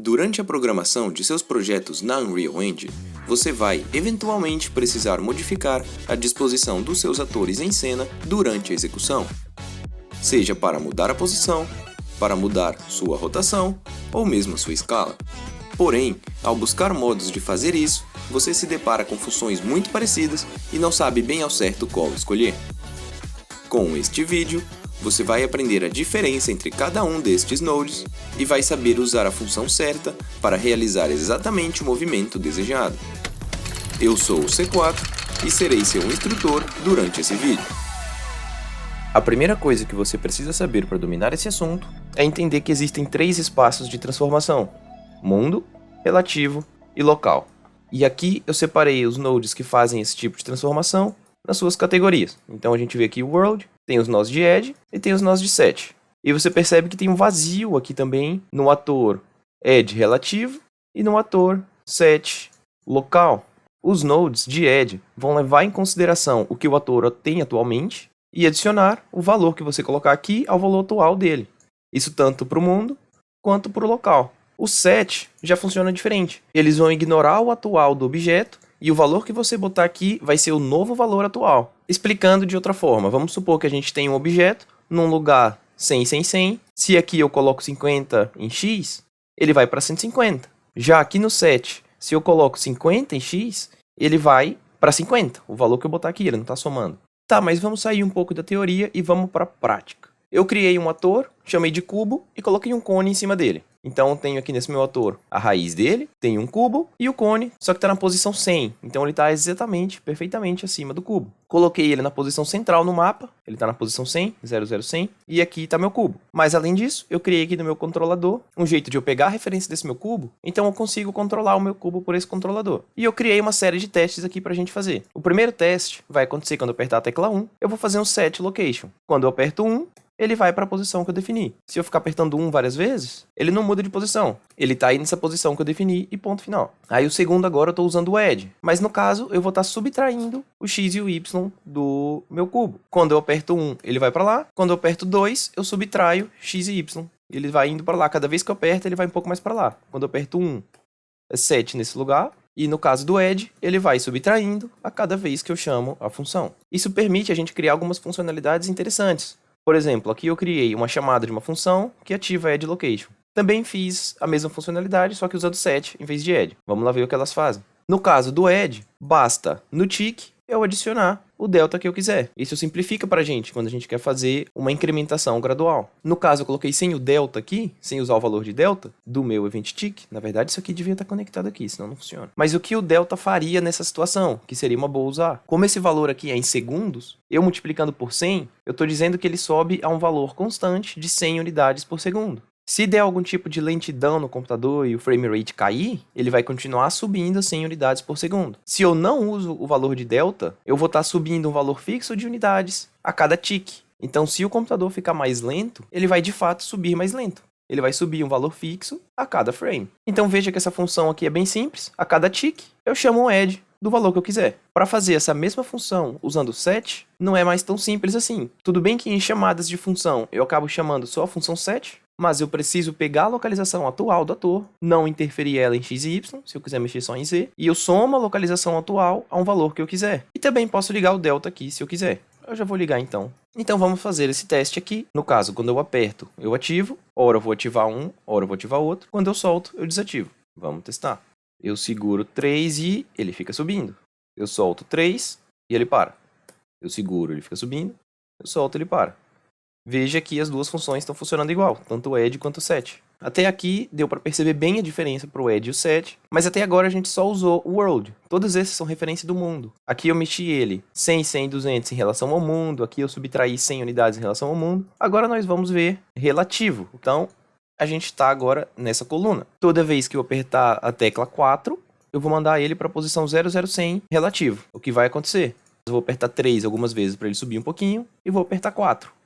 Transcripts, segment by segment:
Durante a programação de seus projetos na Unreal Engine, você vai, eventualmente, precisar modificar a disposição dos seus atores em cena durante a execução, seja para mudar a posição, para mudar sua rotação ou mesmo a sua escala. Porém, ao buscar modos de fazer isso, você se depara com funções muito parecidas e não sabe bem ao certo qual escolher. Com este vídeo, você vai aprender a diferença entre cada um destes nodes e vai saber usar a função certa para realizar exatamente o movimento desejado. Eu sou o C4 e serei seu instrutor durante esse vídeo. A primeira coisa que você precisa saber para dominar esse assunto é entender que existem 3 espaços de transformação: mundo, relativo e local. E aqui eu separei os nodes que fazem esse tipo de transformação nas suas categorias. Então a gente vê aqui o World, tem os nós de Edge e tem os nós de Set. E você percebe que tem um vazio aqui também no ator Edge relativo e no ator Set local. Os nodes de Edge vão levar em consideração o que o ator tem atualmente e adicionar o valor que você colocar aqui ao valor atual dele. Isso tanto para o mundo quanto para o local. O Set já funciona diferente. Eles vão ignorar o atual do objeto e o valor que você botar aqui vai ser o novo valor atual. Explicando de outra forma, vamos supor que a gente tem um objeto num lugar 100, 100, 100. Se aqui eu coloco 50 em X, ele vai para 150. Já aqui no Set, se eu coloco 50 em X, ele vai para 50. O valor que eu botar aqui, ele não está somando. Tá, mas vamos sair um pouco da teoria e vamos para a prática. Eu criei um ator, chamei de cubo e coloquei um cone em cima dele. Então eu tenho aqui nesse meu ator a raiz dele, tem um cubo e o cone, só que está na posição 100. Então ele está exatamente, perfeitamente acima do cubo. Coloquei ele na posição central no mapa, ele está na posição 100, 00, 100, e aqui está meu cubo. Mas além disso, eu criei aqui no meu controlador um jeito de eu pegar a referência desse meu cubo, então eu consigo controlar o meu cubo por esse controlador. E eu criei uma série de testes aqui para a gente fazer. O primeiro teste vai acontecer quando eu apertar a tecla 1, eu vou fazer um set location. Quando eu aperto 1, ele vai para a posição que eu defini. Se eu ficar apertando 1 várias vezes, ele não muda de posição. Ele está aí nessa posição que eu defini e ponto final. Aí o segundo agora eu estou usando o Edge. Mas no caso, eu vou estar subtraindo o X e o Y do meu cubo. Quando eu aperto 1, ele vai para lá. Quando eu aperto 2, eu subtraio X e Y. Ele vai indo para lá. Cada vez que eu aperto, ele vai um pouco mais para lá. Quando eu aperto 1, é 7 nesse lugar. E no caso do Edge, ele vai subtraindo a cada vez que eu chamo a função. Isso permite a gente criar algumas funcionalidades interessantes. Por exemplo, aqui eu criei uma chamada de uma função que ativa Edge Location. Também fiz a mesma funcionalidade, só que usando set em vez de Edge. Vamos lá ver o que elas fazem. No caso do Edge, basta no tick eu adicionar o delta que eu quiser. Isso simplifica pra gente quando a gente quer fazer uma incrementação gradual. No caso, eu coloquei sem o delta aqui, sem usar o valor de delta do meu event tick. Na verdade, isso aqui devia estar conectado aqui, senão não funciona. Mas o que o delta faria nessa situação, que seria uma boa usar? Como esse valor aqui é em segundos, eu multiplicando por 100, eu estou dizendo que ele sobe a um valor constante de 100 unidades por segundo. Se der algum tipo de lentidão no computador e o frame rate cair, ele vai continuar subindo a 100 unidades por segundo. Se eu não uso o valor de delta, eu vou estar subindo um valor fixo de unidades a cada tick. Então, se o computador ficar mais lento, ele vai de fato subir mais lento. Ele vai subir um valor fixo a cada frame. Então veja que essa função aqui é bem simples. A cada tick, eu chamo um edge do valor que eu quiser. Para fazer essa mesma função usando o set, não é mais tão simples assim. Tudo bem que em chamadas de função eu acabo chamando só a função set, mas eu preciso pegar a localização atual do ator, não interferir ela em x e y, se eu quiser mexer só em z, e eu somo a localização atual a um valor que eu quiser. E também posso ligar o delta aqui se eu quiser. Eu já vou ligar então. Então vamos fazer esse teste aqui. No caso, quando eu aperto, eu ativo. Ora eu vou ativar um, ora eu vou ativar outro. Quando eu solto, eu desativo. Vamos testar. Eu seguro 3 e ele fica subindo. Eu solto 3 e ele para. Eu seguro, ele fica subindo. Eu solto, ele para. Veja que as duas funções estão funcionando igual, tanto o edge quanto o set. Até aqui deu para perceber bem a diferença para o edge e o set, mas até agora a gente só usou o world. Todos esses são referência do mundo. Aqui eu mexi ele 100, 100, 200 em relação ao mundo, aqui eu subtraí 100 unidades em relação ao mundo. Agora nós vamos ver relativo. Então a gente está agora nessa coluna. Toda vez que eu apertar a tecla 4, eu vou mandar ele para a posição 00100 relativo. O que vai acontecer? Eu vou apertar 3 algumas vezes para ele subir um pouquinho e vou apertar 4.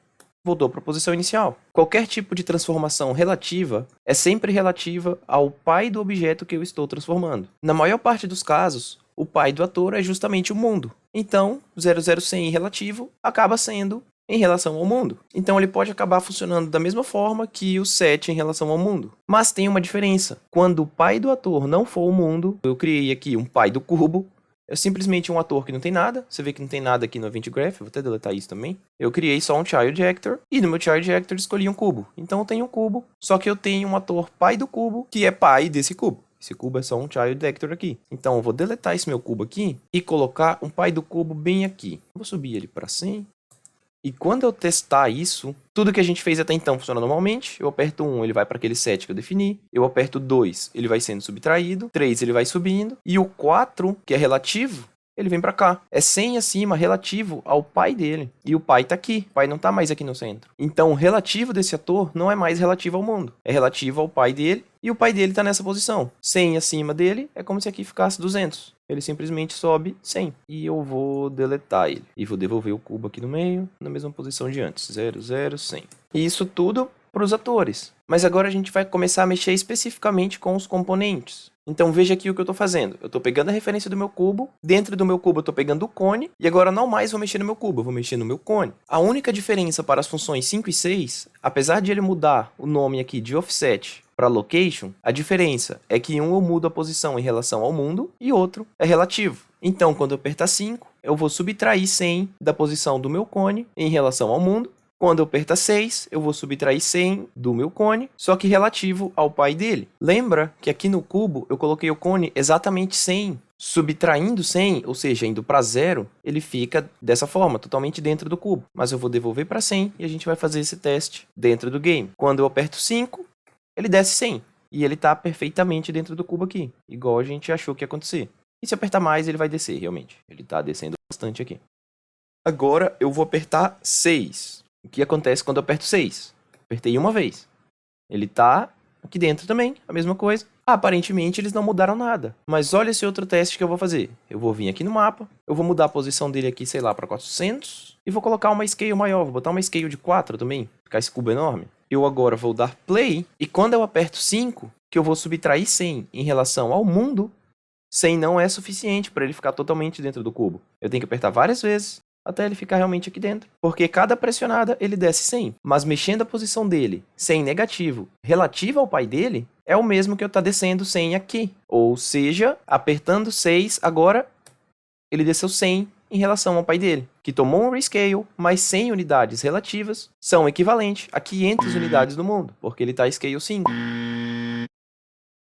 Voltou para a posição inicial. Qualquer tipo de transformação relativa é sempre relativa ao pai do objeto que eu estou transformando. Na maior parte dos casos, o pai do ator é justamente o mundo. Então, 00100 relativo acaba sendo em relação ao mundo. Então ele pode acabar funcionando da mesma forma que o set em relação ao mundo. Mas tem uma diferença. Quando o pai do ator não for o mundo, eu criei aqui um pai do cubo. É simplesmente um ator que não tem nada. Você vê que não tem nada aqui no Event Graph. Vou até deletar isso também. Eu criei só um Child Actor. E no meu Child Actor escolhi um cubo. Então eu tenho um cubo. Só que eu tenho um ator pai do cubo, que é pai desse cubo. Esse cubo é só um Child Actor aqui. Então eu vou deletar esse meu cubo aqui e colocar um pai do cubo bem aqui. Vou subir ele para 100. E quando eu testar isso, tudo que a gente fez até então funciona normalmente. Eu aperto 1, ele vai para aquele set que eu defini. Eu aperto 2, ele vai sendo subtraído. 3, ele vai subindo. E o 4, que é relativo, ele vem para cá. É 100 acima, relativo ao pai dele. E o pai tá aqui. O pai não tá mais aqui no centro. Então o relativo desse ator não é mais relativo ao mundo. É relativo ao pai dele. E o pai dele tá nessa posição. 100 acima dele é como se aqui ficasse 200. Ele simplesmente sobe 100. E eu vou deletar ele. E vou devolver o cubo aqui no meio, na mesma posição de antes. 0, 0, 100. E isso tudo para os atores. Mas agora a gente vai começar a mexer especificamente com os componentes. Então veja aqui o que eu estou fazendo. Eu estou pegando a referência do meu cubo. Dentro do meu cubo eu estou pegando o cone. E agora não mais vou mexer no meu cubo, eu vou mexer no meu cone. A única diferença para as funções 5 e 6, apesar de ele mudar o nome aqui de offset para location, a diferença é que um eu mudo a posição em relação ao mundo e outro é relativo. Então quando eu apertar 5, eu vou subtrair 100 da posição do meu cone em relação ao mundo. Quando eu apertar 6, eu vou subtrair 100 do meu cone, só que relativo ao pai dele. Lembra que aqui no cubo eu coloquei o cone exatamente 100. Subtraindo 100, ou seja, indo para 0, ele fica dessa forma, totalmente dentro do cubo. Mas eu vou devolver para 100 e a gente vai fazer esse teste dentro do game. Quando eu aperto 5, ele desce 100. E ele está perfeitamente dentro do cubo aqui, igual a gente achou que ia acontecer. E se apertar mais, ele vai descer, realmente. Ele está descendo bastante aqui. Agora eu vou apertar 6. O que acontece quando eu aperto 6? Apertei uma vez. Ele tá aqui dentro também, a mesma coisa. Aparentemente eles não mudaram nada. Mas olha esse outro teste que eu vou fazer. Eu vou vir aqui no mapa, eu vou mudar a posição dele aqui, sei lá, para 400. E vou colocar uma scale maior, vou botar uma scale de 4 também, ficar esse cubo enorme. Eu agora vou dar play, e quando eu aperto 5, que eu vou subtrair 100 em relação ao mundo, 100 não é suficiente para ele ficar totalmente dentro do cubo. Eu tenho que apertar várias vezes, até ele ficar realmente aqui dentro. Porque cada pressionada ele desce 100. Mas mexendo a posição dele, 100 negativo, relativo ao pai dele, é o mesmo que eu estar descendo 100 aqui. Ou seja, apertando 6, agora ele desceu 100 em relação ao pai dele, que tomou um rescale, mas 100 unidades relativas são equivalentes a 500 unidades do mundo, porque ele está scale 5.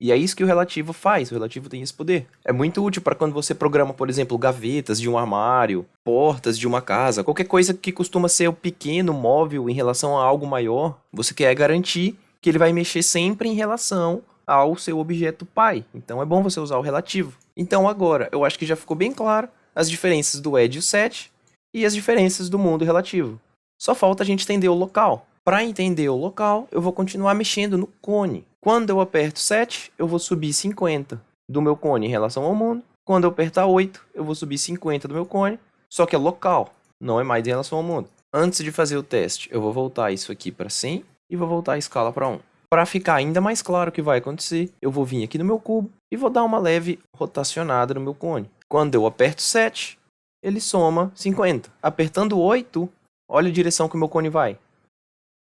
E é isso que o relativo faz, o relativo tem esse poder. É muito útil para quando você programa, por exemplo, gavetas de um armário, portas de uma casa, qualquer coisa que costuma ser o pequeno móvel em relação a algo maior, você quer garantir que ele vai mexer sempre em relação ao seu objeto pai. Então é bom você usar o relativo. Então agora, eu acho que já ficou bem claro as diferenças do edge e o set e as diferenças do mundo relativo. Só falta a gente entender o local. Para entender o local, eu vou continuar mexendo no cone. Quando eu aperto 7, eu vou subir 50 do meu cone em relação ao mundo. Quando eu apertar 8, eu vou subir 50 do meu cone, só que é local, não é mais em relação ao mundo. Antes de fazer o teste, eu vou voltar isso aqui para 100 e vou voltar a escala para 1. Para ficar ainda mais claro o que vai acontecer, eu vou vir aqui no meu cubo e vou dar uma leve rotacionada no meu cone. Quando eu aperto 7, ele soma 50. Apertando 8, olha a direção que o meu cone vai.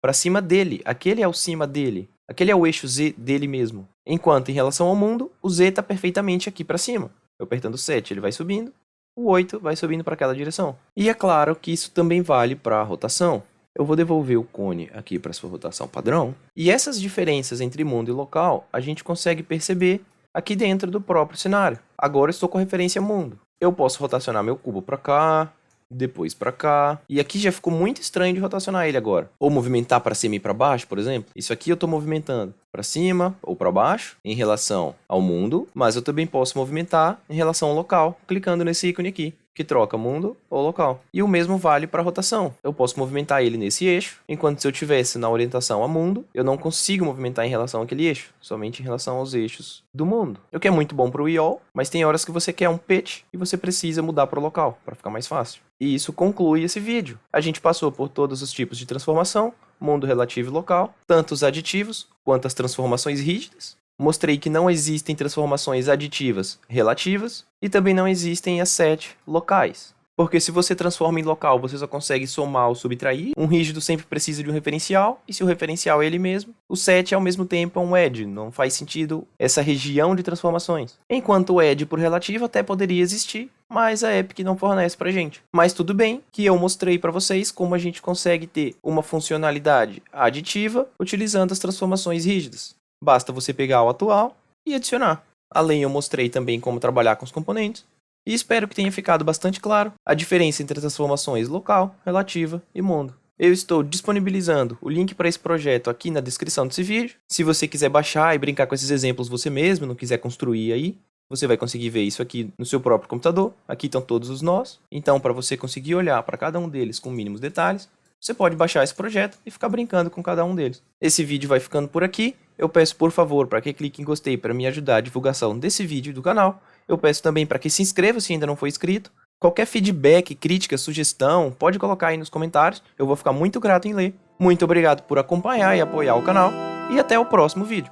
Para cima dele, aquele é o cima dele. Aquele é o eixo Z dele mesmo. Enquanto em relação ao mundo, o Z está perfeitamente aqui para cima. Eu apertando 7, ele vai subindo. O 8 vai subindo para aquela direção. E é claro que isso também vale para a rotação. Eu vou devolver o cone aqui para sua rotação padrão. E essas diferenças entre mundo e local, a gente consegue perceber aqui dentro do próprio cenário. Agora eu estou com referência a mundo. Eu posso rotacionar meu cubo para cá, depois para cá. E aqui já ficou muito estranho de rotacionar ele agora. Ou movimentar para cima e para baixo, por exemplo. Isso aqui eu estou movimentando para cima ou para baixo em relação ao mundo, mas eu também posso movimentar em relação ao local, clicando nesse ícone aqui, que troca mundo ou local. E o mesmo vale para a rotação. Eu posso movimentar ele nesse eixo, enquanto se eu tivesse na orientação a mundo, eu não consigo movimentar em relação àquele eixo, somente em relação aos eixos do mundo. O que é muito bom para o IOL, mas tem horas que você quer um pitch e você precisa mudar para o local, para ficar mais fácil. E isso conclui esse vídeo. A gente passou por todos os tipos de transformação, mundo relativo e local, tanto os aditivos quanto as transformações rígidas. Mostrei que não existem transformações aditivas relativas e também não existem as 7 locais. Porque se você transforma em local, você só consegue somar ou subtrair. Um rígido sempre precisa de um referencial, e se o referencial é ele mesmo, o set ao mesmo tempo é um edge. Não faz sentido essa região de transformações. Enquanto o edge por relativo até poderia existir, mas a Epic não fornece pra gente. Mas tudo bem que eu mostrei pra vocês como a gente consegue ter uma funcionalidade aditiva utilizando as transformações rígidas. Basta você pegar o atual e adicionar. Além, eu mostrei também como trabalhar com os componentes. E espero que tenha ficado bastante claro a diferença entre as transformações local, relativa e mundo. Eu estou disponibilizando o link para esse projeto aqui na descrição desse vídeo. Se você quiser baixar e brincar com esses exemplos você mesmo, não quiser construir aí, você vai conseguir ver isso aqui no seu próprio computador. Aqui estão todos os nós. Então, para você conseguir olhar para cada um deles com mínimos detalhes, você pode baixar esse projeto e ficar brincando com cada um deles. Esse vídeo vai ficando por aqui. Eu peço, por favor, para que clique em gostei para me ajudar a divulgação desse vídeo e do canal. Eu peço também para que se inscreva se ainda não for inscrito. Qualquer feedback, crítica, sugestão, pode colocar aí nos comentários. Eu vou ficar muito grato em ler. Muito obrigado por acompanhar e apoiar o canal. E até o próximo vídeo.